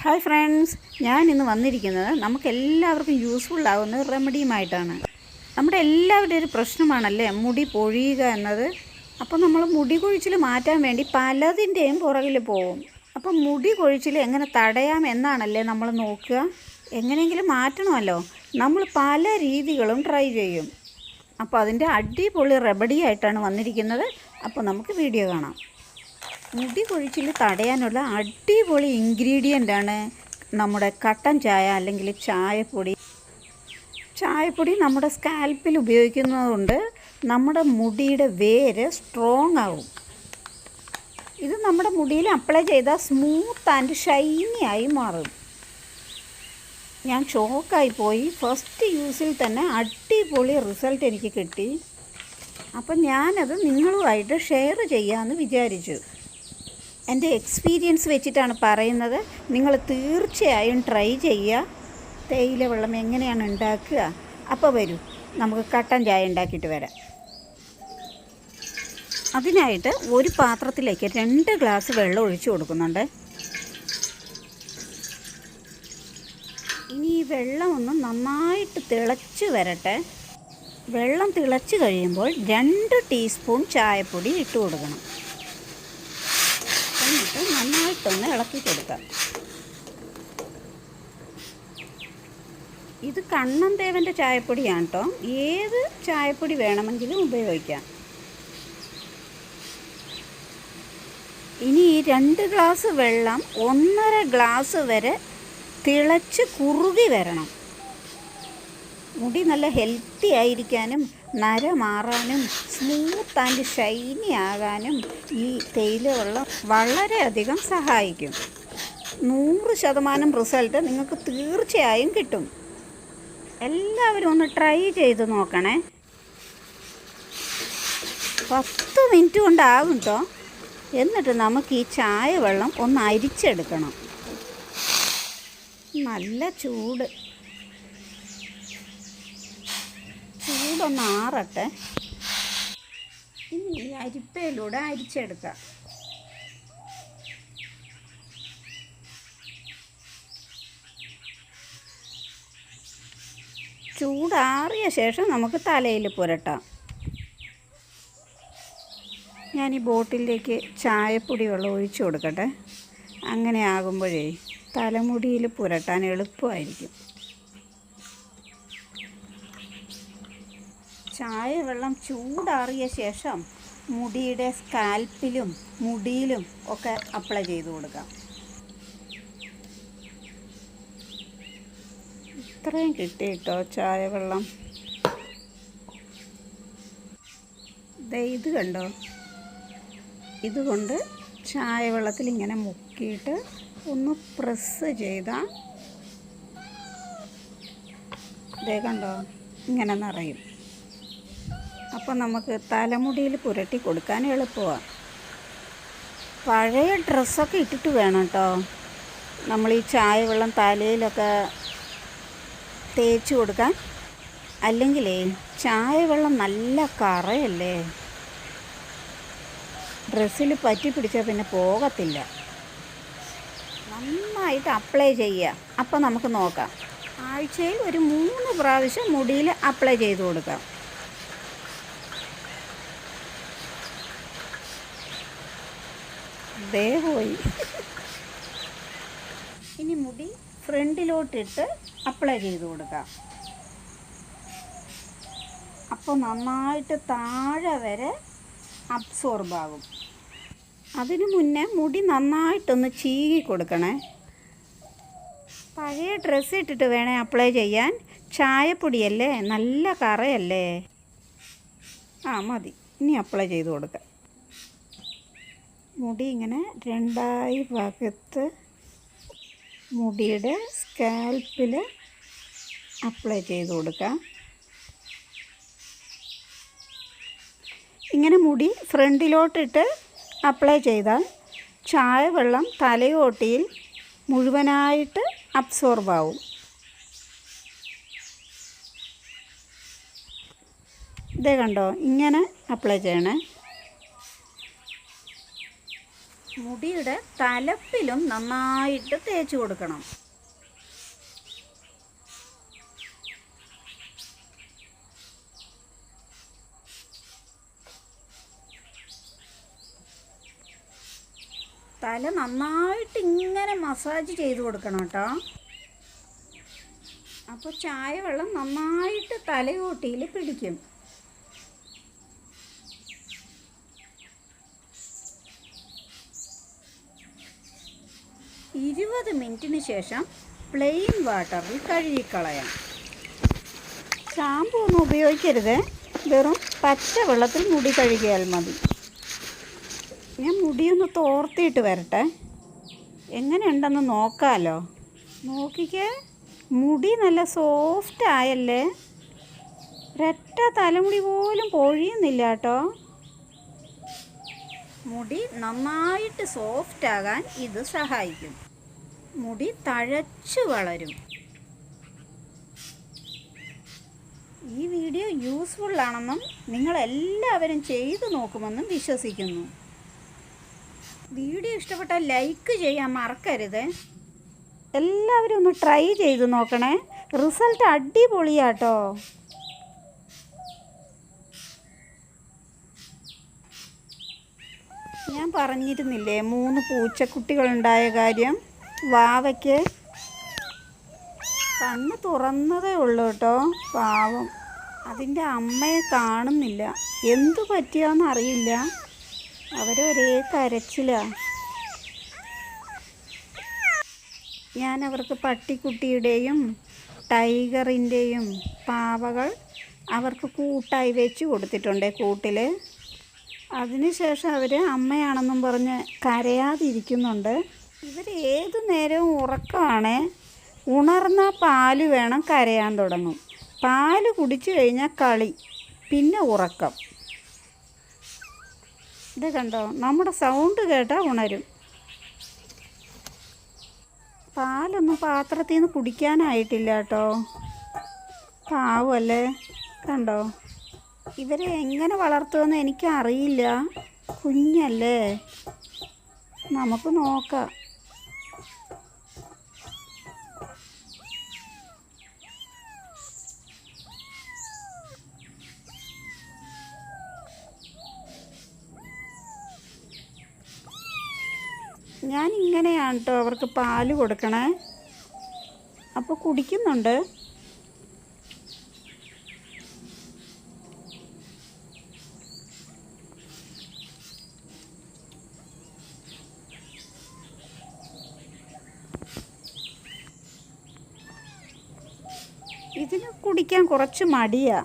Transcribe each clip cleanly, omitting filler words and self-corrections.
Hi friends, ഞാൻ ഇന്ന് വന്നിരിക്കുന്നത് നമുക്കെല്ലാവർക്കും യൂസ്ഫുൾ ആകുന്ന റെമഡിയുമായിട്ടാണ്. നമ്മുടെ എല്ലാവരുടെയും ഒരു പ്രശ്നമാണല്ലേ മുടി പൊഴിയുക എന്നത്. അപ്പോൾ നമ്മൾ മുടി കൊഴിച്ചിൽ മാറ്റാൻ വേണ്ടി പലതിൻ്റെയും പുറകിൽ പോവും. അപ്പം മുടി കൊഴിച്ചിൽ എങ്ങനെ തടയാം എന്നാണല്ലേ നമ്മൾ നോക്കുക. എങ്ങനെയെങ്കിലും മാറ്റണമല്ലോ. നമ്മൾ പല രീതികളും ട്രൈ ചെയ്യും. അപ്പോൾ അതിൻ്റെ അടിപൊളി റെമഡിയായിട്ടാണ് വന്നിരിക്കുന്നത്. അപ്പോൾ നമുക്ക് വീഡിയോ കാണാം. മുടി കൊഴിച്ചിൽ തടയാനുള്ള അടിപൊളി ഇൻഗ്രീഡിയൻ്റാണ് നമ്മുടെ കട്ടൻ ചായ അല്ലെങ്കിൽ ചായപ്പൊടി. ചായപ്പൊടി നമ്മുടെ സ്കാൽപ്പിൽ ഉപയോഗിക്കുന്നതുകൊണ്ട് നമ്മുടെ മുടിയുടെ വേര് സ്ട്രോങ് ആവും. ഇത് നമ്മുടെ മുടിയിൽ അപ്ലൈ ചെയ്താൽ സ്മൂത്ത് ആൻഡ് ഷൈനി ആയി മാറും. ഞാൻ ഷോക്കായി പോയി. ഫസ്റ്റ് യൂസിൽ തന്നെ അടിപൊളി റിസൾട്ട് എനിക്ക് കിട്ടി. അപ്പം ഞാനത് നിങ്ങളുമായിട്ട് ഷെയർ ചെയ്യാമെന്ന് വിചാരിച്ചു. എൻ്റെ എക്സ്പീരിയൻസ് വെച്ചിട്ടാണ് പറയുന്നത്. നിങ്ങൾ തീർച്ചയായും ട്രൈ ചെയ്യുക. തേയില വെള്ളം എങ്ങനെയാണ് ഉണ്ടാക്കുക? അപ്പോൾ വരൂ, നമുക്ക് കട്ടൻ ചായ ഉണ്ടാക്കിയിട്ട് വരാം. അതിനായിട്ട് ഒരു പാത്രത്തിലേക്ക് 2 ഗ്ലാസ് വെള്ളം ഒഴിച്ചു കൊടുക്കുന്നുണ്ട്. ഇനി ഈ വെള്ളം ഒന്ന് നന്നായിട്ട് തിളച്ച് വരട്ടെ. വെള്ളം തിളച്ച് കഴിയുമ്പോൾ 2 ടീസ്പൂൺ ചായപ്പൊടി ഇട്ട് കൊടുക്കണം. എന്നിട്ട് നന്നായിട്ടൊന്ന് ഇളക്കി കൊടുക്കാം. ഇത് കണ്ണൻ ദേവൻ്റെ ചായപ്പൊടിയാണ് കേട്ടോ. ഏത് ചായപ്പൊടി വേണമെങ്കിലും ഉപയോഗിക്കാം. ഇനി ഈ 2 ഗ്ലാസ് വെള്ളം 1.5 ഗ്ലാസ് വരെ തിളച്ച് കുറുകി വരണം. മുടി നല്ല ഹെൽത്തി ആയിരിക്കാനും നര മാറാനും സ്മൂത്ത് ആൻഡ് ഷൈനി ആകാനും ഈ തേയില വെള്ളം വളരെയധികം സഹായിക്കും. 100% റിസൾട്ട് നിങ്ങൾക്ക് തീർച്ചയായും കിട്ടും. എല്ലാവരും ഒന്ന് ട്രൈ ചെയ്ത് നോക്കണേ. 10 മിനിറ്റ് കൊണ്ടാകും കേട്ടോ. എന്നിട്ട് നമുക്ക് ഈ ചായ വെള്ളം ഒന്ന് അരിച്ചെടുക്കണം. നല്ല ചൂടൊന്ന് ആറട്ടെ. ഇനി ഈ അരിപ്പയിലൂടെ അരിച്ചെടുക്കാം. ചൂടാറിയ ശേഷം നമുക്ക് തലയിൽ പുരട്ടാം. ഞാൻ ഈ ബോട്ടിലേക്ക് ചായപ്പൊടി വെള്ളം ഒഴിച്ചു കൊടുക്കട്ടെ. അങ്ങനെ ആകുമ്പോഴേ തലമുടിയിൽ പുരട്ടാൻ എളുപ്പമായിരിക്കും. ചായ വെള്ളം ചൂടാറിയ ശേഷം മുടിയുടെ സ്കാൽപ്പിലും മുടിയിലും ഒക്കെ അപ്ലൈ ചെയ്ത് കൊടുക്കാം. ഇത്രയും കിട്ടി കേട്ടോ ചായ വെള്ളം. ഇത് കണ്ടോ? ഇതുകൊണ്ട് ചായ വെള്ളത്തിൽ ഇങ്ങനെ മുക്കിയിട്ട് ഒന്ന് പ്രസ് ചെയ്താൽ കണ്ടോ ഇങ്ങനെ നിറയും. അപ്പോൾ നമുക്ക് തലമുടിയിൽ പുരട്ടി കൊടുക്കാൻ എളുപ്പമാണ്. പഴയ ഡ്രസ്സൊക്കെ ഇട്ടിട്ട് വേണം കേട്ടോ നമ്മൾ ഈ ചായ വെള്ളം തലയിലൊക്കെ തേച്ച് കൊടുക്കാൻ. അല്ലെങ്കിലേ ചായ വെള്ളം നല്ല കറയല്ലേ, ഡ്രസ്സിൽ പറ്റി പിടിച്ചാൽ പിന്നെ പോകത്തില്ല. നന്നായിട്ട് അപ്ലൈ ചെയ്യുക. അപ്പോൾ നമുക്ക് നോക്കാം. ആഴ്ചയിൽ ഒരു 3 പ്രാവശ്യം മുടിയിൽ അപ്ലൈ ചെയ്ത് കൊടുക്കാം. പോയി. ഇനി മുടി ഫ്രണ്ടിലോട്ടിട്ട് അപ്ലൈ ചെയ്ത് കൊടുക്കാം. അപ്പോൾ നന്നായിട്ട് താഴെ വരെ അബ്സോർബ് ആകും. അതിനു മുന്നേ മുടി നന്നായിട്ടൊന്ന് ചീകി കൊടുക്കണേ. പഴയ ഡ്രസ്സ് ഇട്ടിട്ട് വേണേ അപ്ലൈ ചെയ്യാൻ. ചായപ്പൊടിയല്ലേ, നല്ല കറയല്ലേ. മതി. ഇനി അപ്ലൈ ചെയ്ത് കൊടുക്കാം. മുടി ഇങ്ങനെ 2 ഭാഗത്ത് മുടിയുടെ സ്കാൽപ്പിൽ അപ്ലൈ ചെയ്ത് കൊടുക്കാം. ഇങ്ങനെ മുടി ഫ്രണ്ടിലോട്ടിട്ട് അപ്ലൈ ചെയ്താൽ ചായ വെള്ളം തലയോട്ടിയിൽ മുഴുവനായിട്ട് അബ്സോർബ് ആവും. കണ്ടോ? ഇങ്ങനെ അപ്ലൈ ചെയ്യണേ. മുടിയുടെ തലപ്പിലും നന്നായിട്ട് തേച്ച് കൊടുക്കണം. തല നന്നായിട്ട് ഇങ്ങനെ മസാജ് ചെയ്ത് കൊടുക്കണം കേട്ടോ. അപ്പോൾ ചായ വെള്ളം നന്നായിട്ട് തലയോട്ടിയിൽ പിടിക്കും. ഇരുപത് മിനിറ്റിന് ശേഷം പ്ലെയിൻ വാട്ടറിൽ കഴുകിക്കളയാം. ഷാമ്പു ഒന്നും ഉപയോഗിക്കരുത്, വെറും പച്ച വെള്ളത്തിൽ മുടി കഴുകിയാൽ മതി. ഞാൻ മുടിയൊന്ന് തോർത്തിയിട്ട് വരട്ടെ, എങ്ങനെയുണ്ടെന്ന് നോക്കാമല്ലോ. നോക്കിക്കേ, മുടി നല്ല സോഫ്റ്റ് ആയല്ലേ, ഒരൊറ്റ തലമുടി പോലും പൊഴിയുന്നില്ല കേട്ടോ. മുടി നന്നായിട്ട് സോഫ്റ്റ് ആകാൻ ഇത് സഹായിക്കും. മുടി തഴച്ചു വളരും. ഈ വീഡിയോ യൂസ്ഫുൾ ആണെന്നും നിങ്ങളെല്ലാവരും ചെയ്തു നോക്കുമെന്നും വിശ്വസിക്കുന്നു. വീഡിയോ ഇഷ്ടപ്പെട്ടാൽ ലൈക്ക് ചെയ്യാൻ മറക്കരുത്. എല്ലാവരും ഒന്ന് ട്രൈ ചെയ്ത് നോക്കണേ, റിസൾട്ട് അടിപൊളിയാട്ടോ. ഞാൻ പറഞ്ഞിരുന്നില്ലേ 3 പൂച്ചക്കുട്ടികളുണ്ടായ കാര്യം. വാവയ്ക്ക് കണ്ണ് തുറന്നതേ ഉള്ളൂ കേട്ടോ, പാവം. അതിൻ്റെ അമ്മയെ കാണുന്നില്ല, എന്തു പറ്റിയാന്ന് അറിയില്ല, അവരൊരേ കരച്ചിലാണ്. ഞാൻ അവർക്ക് പട്ടിക്കുട്ടിയുടെയും ടൈഗറിൻ്റെയും പാവകൾ അവർക്ക് കൂട്ടായി വെച്ച് കൊടുത്തിട്ടുണ്ട് കൂട്ടിൽ. അതിനുശേഷം അവർ അമ്മയാണെന്നും പറഞ്ഞ് കരയാതിരിക്കുന്നുണ്ട്. ഇവർ ഏതു നേരവും ഉറക്കമാണ്. ഉണർന്ന പാല് വേണം കരയാൻ തുടങ്ങും. പാല് കുടിച്ചു കഴിഞ്ഞാൽ കളി, പിന്നെ ഉറക്കം. ഇത് കണ്ടോ, നമ്മുടെ സൗണ്ട് കേട്ടാൽ ഉണരും. പാലൊന്നും പാത്രത്തിൽ നിന്ന് കുടിക്കാനായിട്ടില്ല കേട്ടോ, പാവല്ലേ. കണ്ടോ, ഇവരെ എങ്ങനെ വളർത്തുമെന്ന് എനിക്കറിയില്ല, കുഞ്ഞല്ലേ, നമുക്ക് നോക്കാം. ഞാൻ ഇങ്ങനെയാണ് കേട്ടോ അവർക്ക് പാല് കൊടുക്കണേ. അപ്പോൾ കുടിക്കുന്നുണ്ട്. ഇതിന് കുടിക്കാൻ കുറച്ച് മടിയാ.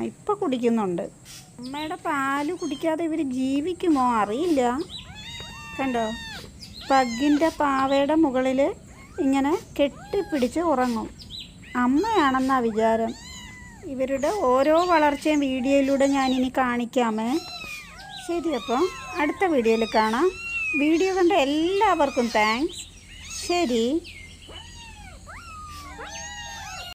ഇപ്പം കുടിക്കുന്നുണ്ട്. അമ്മയുടെ പാല് കുടിക്കാതെ ഇവർ ജീവിക്കുമോ അറിയില്ല. കണ്ടോ, പഗ്ഗിൻ്റെ പാവയുടെ മുകളിൽ ഇങ്ങനെ കെട്ടിപ്പിടിച്ച് ഉറങ്ങും. അമ്മയാണെന്നാ വിചാരം. ഇവരുടെ ഓരോ വളർച്ചയും വീഡിയോയിലൂടെ ഞാനിനി കാണിക്കാമേ. ശരി, അപ്പം അടുത്ത വീഡിയോയിൽ കാണാം. വീഡിയോ കണ്ട എല്ലാവർക്കും താങ്ക്സ്. ശരി.